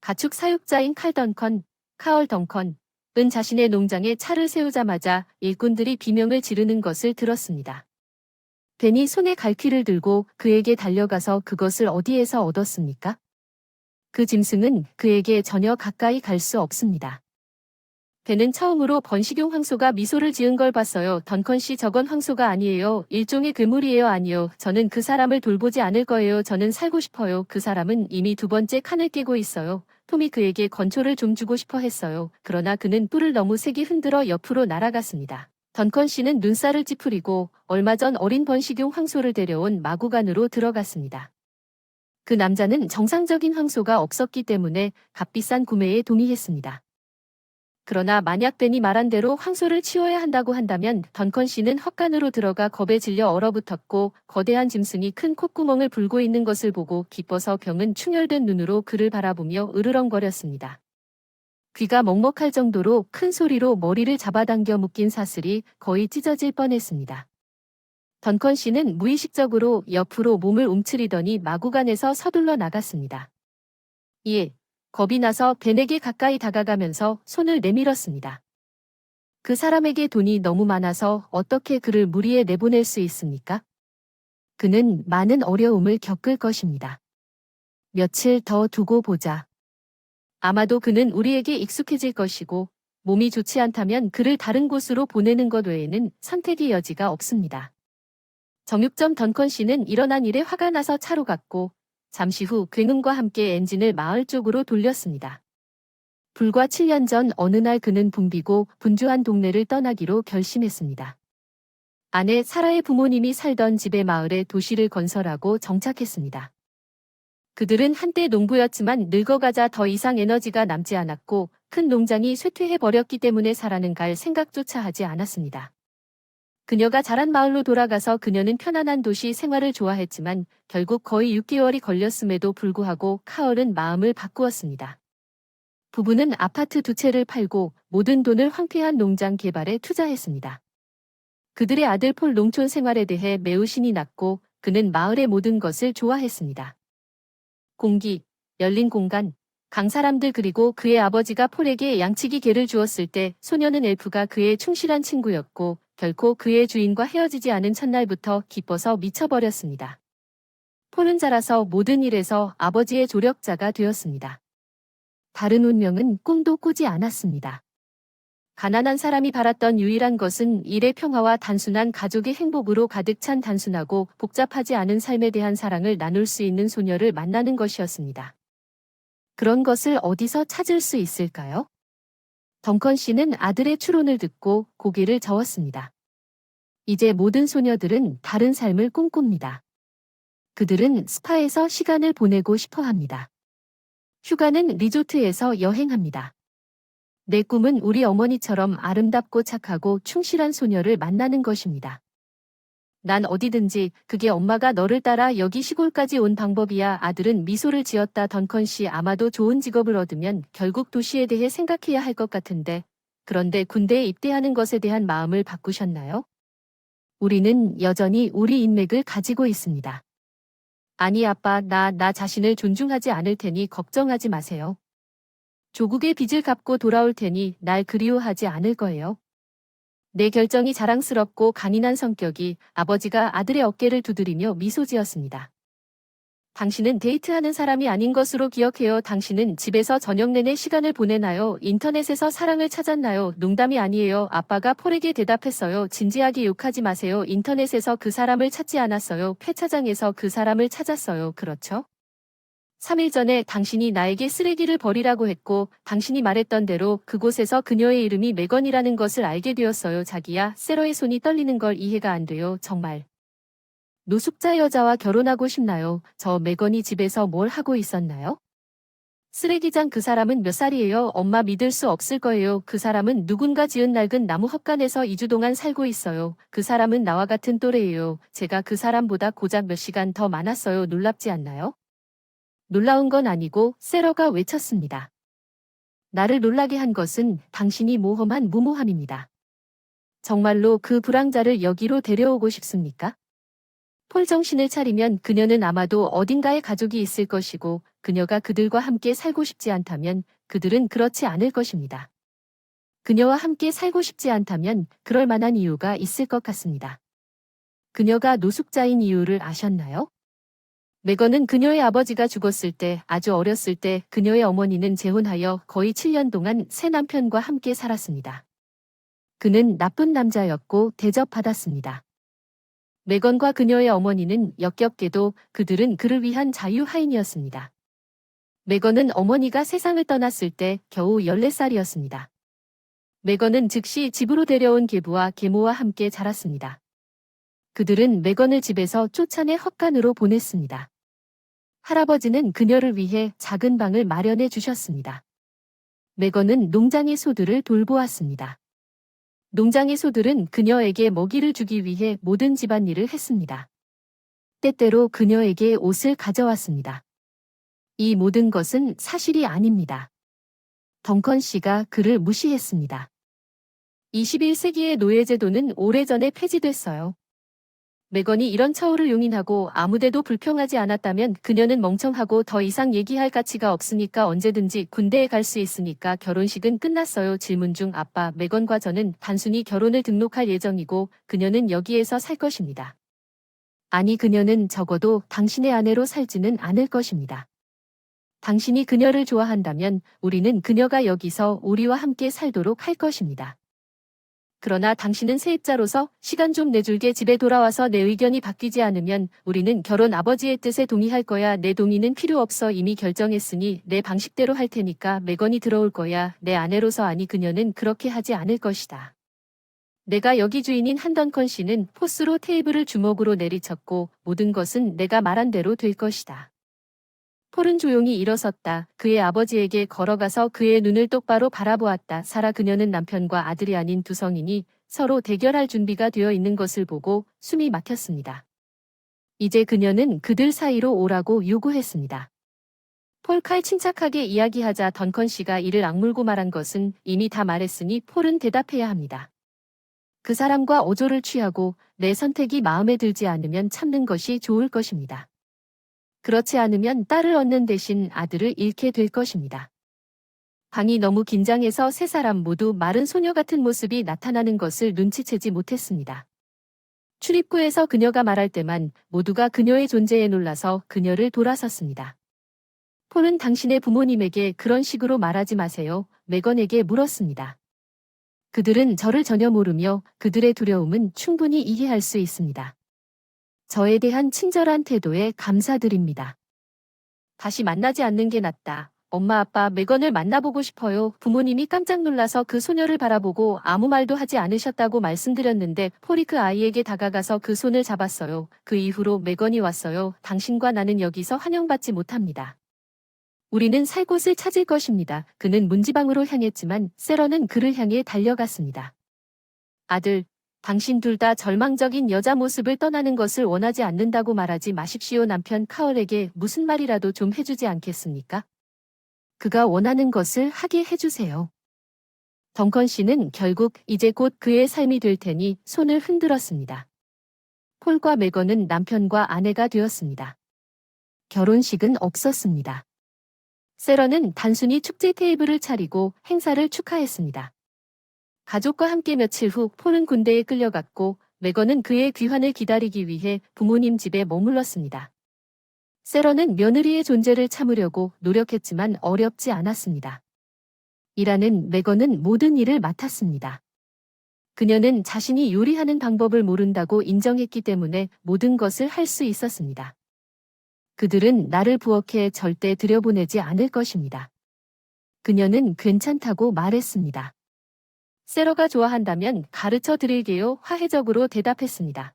가축 사육자인 카얼 덩컨은 자신의 농장에 차를 세우자마자 일꾼들이 비명을 지르는 것을 들었습니다. 벤이 손에 갈퀴를 들고 그에게 달려가서 그것을 어디에서 얻었습니까? 그 짐승은 그에게 전혀 가까이 갈 수 없습니다. 벤은 처음으로 번식용 황소가 미소를 지은 걸 봤어요. 던컨 씨, 저건 황소가 아니에요. 일종의 괴물이에요. 아니요. 저는 그 사람을 돌보지 않을 거예요. 저는 살고 싶어요. 그 사람은 이미 두 번째 칸을 깨고 있어요. 톰이 그에게 건초를 좀 주고 싶어 했어요. 그러나 그는 뿔을 너무 세게 흔들어 옆으로 날아갔습니다. 던컨 씨는 눈살을 찌푸리고 얼마 전 어린 번식용 황소를 데려온 마구간으로 들어갔습니다. 그 남자는 정상적인 황소가 없었기 때문에 값비싼 구매에 동의했습니다. 그러나 만약 벤이 말한 대로 황소를 치워야 한다고 한다면 던컨 씨는 헛간으로 들어가 겁에 질려 얼어붙었고 거대한 짐승이 큰 콧구멍을 불고 있는 것을 보고 기뻐서 병은 충혈된 눈으로 그를 바라보며 으르렁거렸습니다. 귀가 먹먹할 정도로 큰 소리로 머리를 잡아당겨 묶인 사슬이 거의 찢어질 뻔했습니다. 던컨 씨는 무의식적으로 옆으로 몸을 움츠리더니 마구간에서 서둘러 나갔습니다. 이에 겁이 나서 벤에게 가까이 다가가면서 손을 내밀었습니다. 그 사람에게 돈이 너무 많아서 어떻게 그를 무리에 내보낼 수 있습니까? 그는 많은 어려움을 겪을 것입니다. 며칠 더 두고 보자. 아마도 그는 우리에게 익숙해질 것이고 몸이 좋지 않다면 그를 다른 곳으로 보내는 것 외에는 선택의 여지가 없습니다. 정육점 던컨 씨는 일어난 일에 화가 나서 차로 갔고 잠시 후 굉음과 함께 엔진을 마을 쪽으로 돌렸습니다. 불과 7년 전 어느 날 그는 붐비고 분주한 동네를 떠나기로 결심했습니다. 아내 사라의 부모님이 살던 집의 마을에 도시를 건설하고 정착했습니다. 그들은 한때 농부였지만 늙어가자 더 이상 에너지가 남지 않았고 큰 농장이 쇠퇴해버렸기 때문에 사라는 갈 생각조차 하지 않았습니다. 그녀가 자란 마을로 돌아가서 그녀는 편안한 도시 생활을 좋아했지만 결국 거의 6개월이 걸렸음에도 불구하고 카얼은 마음을 바꾸었습니다. 부부는 아파트 2채를 팔고 모든 돈을 황폐한 농장 개발에 투자했습니다. 그들의 아들 폴 농촌 생활에 대해 매우 신이 났고 그는 마을의 모든 것을 좋아했습니다. 공기, 열린 공간, 강사람들 그리고 그의 아버지가 폴에게 양치기 개를 주었을 때 소녀는 엘프가 그의 충실한 친구였고 결코 그의 주인과 헤어지지 않은 첫날부터 기뻐서 미쳐버렸습니다. 폴은 자라서 모든 일에서 아버지의 조력자가 되었습니다. 다른 운명은 꿈도 꾸지 않았습니다. 가난한 사람이 바랐던 유일한 것은 일의 평화와 단순한 가족의 행복으로 가득 찬 단순하고 복잡하지 않은 삶에 대한 사랑을 나눌 수 있는 소녀를 만나는 것이었습니다. 그런 것을 어디서 찾을 수 있을까요? 덩컨 씨는 아들의 추론을 듣고 고개를 저었습니다. 이제 모든 소녀들은 다른 삶을 꿈꿉니다. 그들은 스파에서 시간을 보내고 싶어 합니다. 휴가는 리조트에서 여행합니다. 내 꿈은 우리 어머니처럼 아름답고 착하고 충실한 소녀를 만나는 것입니다. 난 어디든지 그게 엄마가 너를 따라 여기 시골까지 온 방법이야. 아들은 미소를 지었다. 던컨 씨, 아마도 좋은 직업을 얻으면 결국 도시에 대해 생각해야 할 것 같은데 그런데 군대에 입대하는 것에 대한 마음을 바꾸셨나요? 우리는 여전히 우리 인맥을 가지고 있습니다. 아니 아빠, 나 자신을 존중하지 않을 테니 걱정하지 마세요. 조국의 빚을 갚고 돌아올 테니 날 그리워하지 않을 거예요. 내 결정이 자랑스럽고 강인한 성격이 아버지가 아들의 어깨를 두드리며 미소 지었습니다. 당신은 데이트하는 사람이 아닌 것으로 기억해요. 당신은 집에서 저녁 내내 시간을 보내나요? 인터넷에서 사랑을 찾았나요? 농담이 아니에요. 아빠가 폴에게 대답했어요. 진지하게 욕하지 마세요. 인터넷에서 그 사람을 찾지 않았어요. 폐차장에서 그 사람을 찾았어요. 그렇죠? 3일 전에 당신이 나에게 쓰레기를 버리라고 했고 당신이 말했던 대로 그곳에서 그녀의 이름이 메건이라는 것을 알게 되었어요. 자기야, 세러의 손이 떨리는 걸 이해가 안 돼요. 정말. 노숙자 여자와 결혼하고 싶나요? 저 메건이 집에서 뭘 하고 있었나요? 쓰레기장 그 사람은 몇 살이에요? 엄마 믿을 수 없을 거예요. 그 사람은 누군가 지은 낡은 나무 헛간에서 2주 동안 살고 있어요. 그 사람은 나와 같은 또래예요. 제가 그 사람보다 고작 몇 시간 더 많았어요. 놀랍지 않나요? 놀라운 건 아니고 세러가 외쳤습니다. 나를 놀라게 한 것은 당신이 모험한 무모함입니다. 정말로 그 불황자를 여기로 데려오고 싶습니까? 폴 정신을 차리면 그녀는 아마도 어딘가에 가족이 있을 것이고 그녀가 그들과 함께 살고 싶지 않다면 그들은 그렇지 않을 것입니다. 그녀와 함께 살고 싶지 않다면 그럴 만한 이유가 있을 것 같습니다. 그녀가 노숙자인 이유를 아셨나요? 메건은 그녀의 아버지가 죽었을 때 아주 어렸을 때 그녀의 어머니는 재혼하여 거의 7년 동안 새 남편과 함께 살았습니다. 그는 나쁜 남자였고 대접받았습니다. 메건과 그녀의 어머니는 역겹게도 그들은 그를 위한 자유하인이었습니다. 메건은 어머니가 세상을 떠났을 때 겨우 14살이었습니다. 메건은 즉시 집으로 데려온 계부와 계모와 함께 자랐습니다. 그들은 메건을 집에서 쫓아내 헛간으로 보냈습니다. 할아버지는 그녀를 위해 작은 방을 마련해 주셨습니다. 메건은 농장의 소들을 돌보았습니다. 농장의 소들은 그녀에게 먹이를 주기 위해 모든 집안일을 했습니다. 때때로 그녀에게 옷을 가져왔습니다. 이 모든 것은 사실이 아닙니다. 덩컨 씨가 그를 무시했습니다. 21세기의 노예제도는 오래전에 폐지됐어요. 메건이 이런 처우를 용인하고 아무데도 불평하지 않았다면 그녀는 멍청하고 더 이상 얘기할 가치가 없으니까 언제든지 군대에 갈 수 있으니까 결혼식은 끝났어요. 질문 중 아빠, 메건과 저는 단순히 결혼을 등록할 예정이고 그녀는 여기에서 살 것입니다. 아니 그녀는 적어도 당신의 아내로 살지는 않을 것입니다. 당신이 그녀를 좋아한다면 우리는 그녀가 여기서 우리와 함께 살도록 할 것입니다. 그러나 당신은 세입자로서 시간 좀 내줄게 집에 돌아와서 내 의견이 바뀌지 않으면 우리는 결혼 아버지의 뜻에 동의할 거야. 내 동의는 필요 없어. 이미 결정했으니 내 방식대로 할 테니까 메건이 들어올 거야. 내 아내로서 아니 그녀는 그렇게 하지 않을 것이다. 내가 여기 주인인 한던컨 씨는 포스로 테이블을 주먹으로 내리쳤고 모든 것은 내가 말한 대로 될 것이다. 폴은 조용히 일어섰다. 그의 아버지에게 걸어가서 그의 눈을 똑바로 바라보았다. 사라 그녀는 남편과 아들이 아닌 두 성인이 서로 대결할 준비가 되어 있는 것을 보고 숨이 막혔습니다. 이제 그녀는 그들 사이로 오라고 요구했습니다. 폴 칼 침착하게 이야기하자 던컨 씨가 이를 악물고 말한 것은 이미 다 말했으니 폴은 대답해야 합니다. 그 사람과 어조를 취하고 내 선택이 마음에 들지 않으면 참는 것이 좋을 것입니다. 그렇지 않으면 딸을 얻는 대신 아들을 잃게 될 것입니다. 방이 너무 긴장해서 세 사람 모두 마른 소녀 같은 모습이 나타나는 것을 눈치채지 못했습니다. 출입구에서 그녀가 말할 때만 모두가 그녀의 존재에 놀라서 그녀를 돌아섰습니다. 폴은 당신의 부모님에게 그런 식으로 말하지 마세요. 메건에게 물었습니다. 그들은 저를 전혀 모르며 그들의 두려움은 충분히 이해할 수 있습니다. 저에 대한 친절한 태도에 감사드립니다. 다시 만나지 않는 게 낫다. 엄마 아빠 메건을 만나보고 싶어요. 부모님이 깜짝 놀라서 그 소녀를 바라보고 아무 말도 하지 않으셨다고 말씀드렸는데 폴이 그 아이에게 다가가서 그 손을 잡았어요. 그 이후로 메건이 왔어요. 당신과 나는 여기서 환영받지 못합니다. 우리는 살 곳을 찾을 것입니다. 그는 문지방으로 향했지만 세러는 그를 향해 달려갔습니다. 아들, 당신 둘 다 절망적인 여자 모습을 떠나는 것을 원하지 않는다고 말하지 마십시오. 남편 카얼에게 무슨 말이라도 좀 해주지 않겠습니까? 그가 원하는 것을 하게 해주세요. 덩컨 씨는 결국 이제 곧 그의 삶이 될 테니 손을 흔들었습니다. 폴과 메건은 남편과 아내가 되었습니다. 결혼식은 없었습니다. 세러는 단순히 축제 테이블을 차리고 행사를 축하했습니다. 가족과 함께 며칠 후 폴은 군대에 끌려갔고 메건은 그의 귀환을 기다리기 위해 부모님 집에 머물렀습니다. 세러는 며느리의 존재를 참으려고 노력했지만 어렵지 않았습니다. 일하는 메건은 모든 일을 맡았습니다. 그녀는 자신이 요리하는 방법을 모른다고 인정했기 때문에 모든 것을 할 수 있었습니다. 그들은 나를 부엌에 절대 들여보내지 않을 것입니다. 그녀는 괜찮다고 말했습니다. 세러가 좋아한다면 가르쳐 드릴게요. 화해적으로 대답했습니다.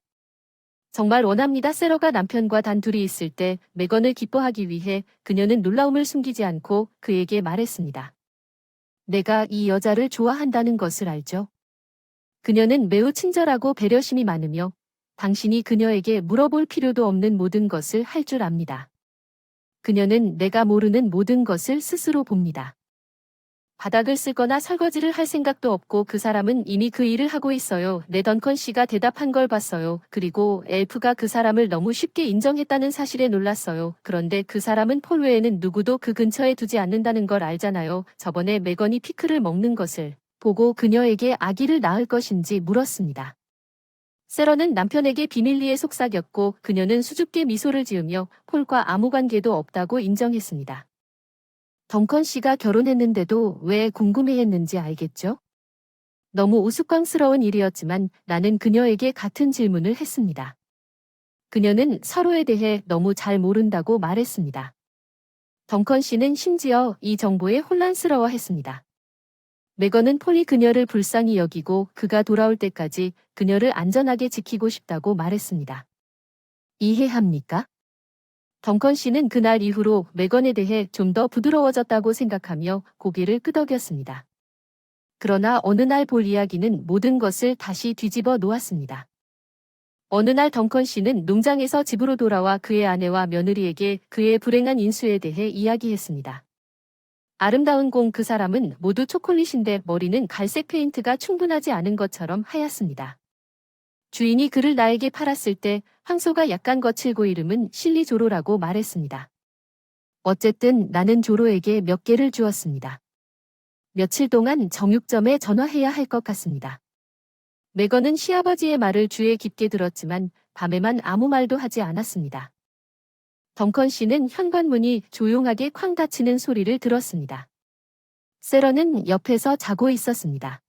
정말 원합니다. 세러가 남편과 단 둘이 있을 때 메건을 기뻐하기 위해 그녀는 놀라움을 숨기지 않고 그에게 말했습니다. 내가 이 여자를 좋아한다는 것을 알죠? 그녀는 매우 친절하고 배려심이 많으며 당신이 그녀에게 물어볼 필요도 없는 모든 것을 할 줄 압니다. 그녀는 내가 모르는 모든 것을 스스로 봅니다. 바닥을 쓸거나 설거지를 할 생각도 없고 그 사람은 이미 그 일을 하고 있어요. 네, 던컨 씨가 대답한 걸 봤어요. 그리고 엘프가 그 사람을 너무 쉽게 인정했다는 사실에 놀랐어요. 그런데 그 사람은 폴 외에는 누구도 그 근처에 두지 않는다는 걸 알잖아요. 저번에 메건이 피클을 먹는 것을 보고 그녀에게 아기를 낳을 것인지 물었습니다. 세런은 남편에게 비밀리에 속삭였고 그녀는 수줍게 미소를 지으며 폴과 아무 관계도 없다고 인정했습니다. 덩컨 씨가 결혼했는데도 왜 궁금해했는지 알겠죠? 너무 우스꽝스러운 일이었지만 나는 그녀에게 같은 질문을 했습니다. 그녀는 서로에 대해 너무 잘 모른다고 말했습니다. 덩컨 씨는 심지어 이 정보에 혼란스러워했습니다. 메건은 폴이 그녀를 불쌍히 여기고 그가 돌아올 때까지 그녀를 안전하게 지키고 싶다고 말했습니다. 이해합니까? 덩컨 씨는 그날 이후로 메건에 대해 좀 더 부드러워졌다고 생각하며 고개를 끄덕였습니다. 그러나 어느 날 볼 이야기는 모든 것을 다시 뒤집어 놓았습니다. 어느 날 덩컨 씨는 농장에서 집으로 돌아와 그의 아내와 며느리에게 그의 불행한 인수에 대해 이야기했습니다. 아름다운 공 그 사람은 모두 초콜릿인데 머리는 갈색 페인트가 충분하지 않은 것처럼 하얗습니다. 주인이 그를 나에게 팔았을 때 황소가 약간 거칠고 이름은 실리 조로라고 말했습니다. 어쨌든 나는 조로에게 몇 개를 주었습니다. 며칠 동안 정육점에 전화해야 할 것 같습니다. 메건은 시아버지의 말을 귀에 깊게 들었지만 밤에만 아무 말도 하지 않았습니다. 덩컨 씨는 현관문이 조용하게 쾅 닫히는 소리를 들었습니다. 세런은 옆에서 자고 있었습니다.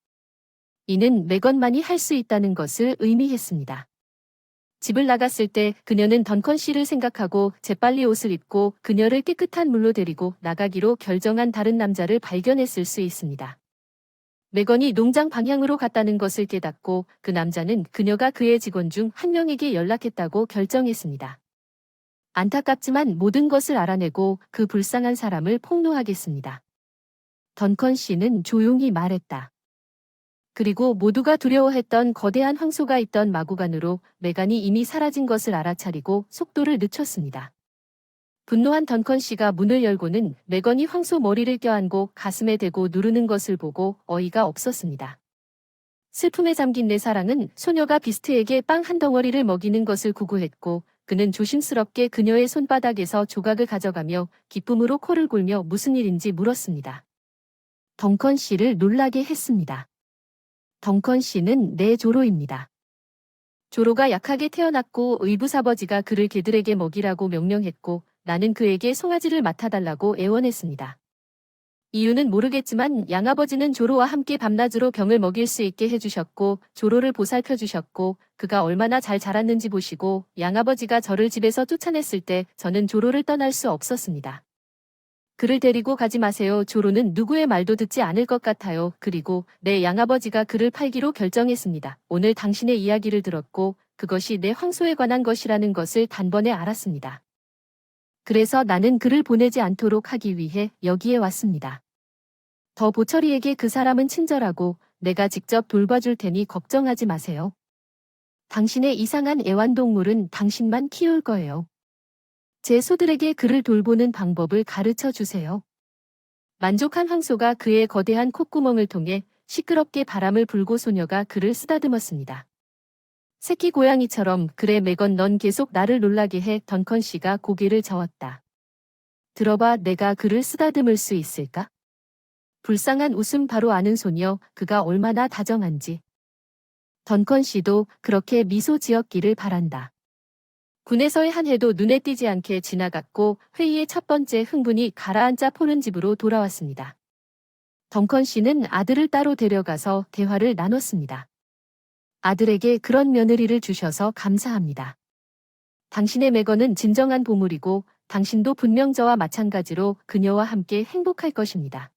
이는 메건만이 할 수 있다는 것을 의미했습니다. 집을 나갔을 때 그녀는 덩컨 씨를 생각하고 재빨리 옷을 입고 그녀를 깨끗한 물로 데리고 나가기로 결정한 다른 남자를 발견했을 수 있습니다. 메건이 농장 방향으로 갔다는 것을 깨닫고 그 남자는 그녀가 그의 직원 중 한 명에게 연락했다고 결정했습니다. 안타깝지만 모든 것을 알아내고 그 불쌍한 사람을 폭로하겠습니다. 덩컨 씨는 조용히 말했다. 그리고 모두가 두려워했던 거대한 황소가 있던 마구간으로 메간이 이미 사라진 것을 알아차리고 속도를 늦췄습니다. 분노한 덩컨 씨가 문을 열고는 메건이 황소 머리를 껴안고 가슴에 대고 누르는 것을 보고 어이가 없었습니다. 슬픔에 잠긴 내 사랑은 소녀가 비스트에게 빵 한 덩어리를 먹이는 것을 구구했고 그는 조심스럽게 그녀의 손바닥에서 조각을 가져가며 기쁨으로 코를 골며 무슨 일인지 물었습니다. 덩컨 씨를 놀라게 했습니다. 덩컨 씨는 내 조로입니다. 조로가 약하게 태어났고 의붓아버지가 그를 개들에게 먹이라고 명령했고 나는 그에게 송아지를 맡아달라고 애원했습니다. 이유는 모르겠지만 양아버지는 조로와 함께 밤낮으로 병을 먹일 수 있게 해주셨고 조로를 보살펴 주셨고 그가 얼마나 잘 자랐는지 보시고 양아버지가 저를 집에서 쫓아냈을 때 저는 조로를 떠날 수 없었습니다. 그를 데리고 가지 마세요. 조로는 누구의 말도 듣지 않을 것 같아요. 그리고 내 양아버지가 그를 팔기로 결정했습니다. 오늘 당신의 이야기를 들었고 그것이 내 황소에 관한 것이라는 것을 단번에 알았습니다. 그래서 나는 그를 보내지 않도록 하기 위해 여기에 왔습니다. 더 보철이에게 그 사람은 친절하고 내가 직접 돌봐줄 테니 걱정하지 마세요. 당신의 이상한 애완동물은 당신만 키울 거예요. 제 소들에게 그를 돌보는 방법을 가르쳐 주세요. 만족한 황소가 그의 거대한 콧구멍을 통해 시끄럽게 바람을 불고 소녀가 그를 쓰다듬었습니다. 새끼 고양이처럼 그래 메건 넌 계속 나를 놀라게 해. 덩컨 씨가 고개를 저었다. 들어봐 내가 그를 쓰다듬을 수 있을까? 불쌍한 웃음 바로 아는 소녀 그가 얼마나 다정한지. 덩컨 씨도 그렇게 미소 지었기를 바란다. 군에서의 한 해도 눈에 띄지 않게 지나갔고 회의의 첫 번째 흥분이 가라앉자 폴은 집으로 돌아왔습니다. 덩컨 씨는 아들을 따로 데려가서 대화를 나눴습니다. 아들에게 그런 며느리를 주셔서 감사합니다. 당신의 메건은 진정한 보물이고 당신도 분명 저와 마찬가지로 그녀와 함께 행복할 것입니다.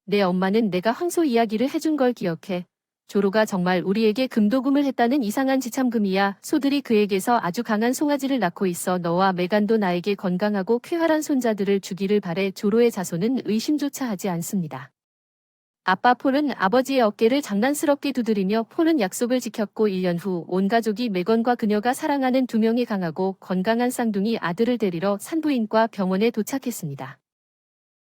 내 엄마는 내가 황소 이야기를 해준 걸 기억해. 조로가 정말 우리에게 금도금을 했다는 이상한 지참금이야. 소들이 그에게서 아주 강한 송아지를 낳고 있어. 너와 메간도 나에게 건강하고 쾌활한 손자들을 주기를 바래. 조로의 자손은 의심조차 하지 않습니다. 아빠 폴은 아버지의 어깨를 장난스럽게 두드리며 폴은 약속을 지켰고 1년 후 온 가족이 메건과 그녀가 사랑하는 두 명의 강하고 건강한 쌍둥이 아들을 데리러 산부인과 병원에 도착했습니다.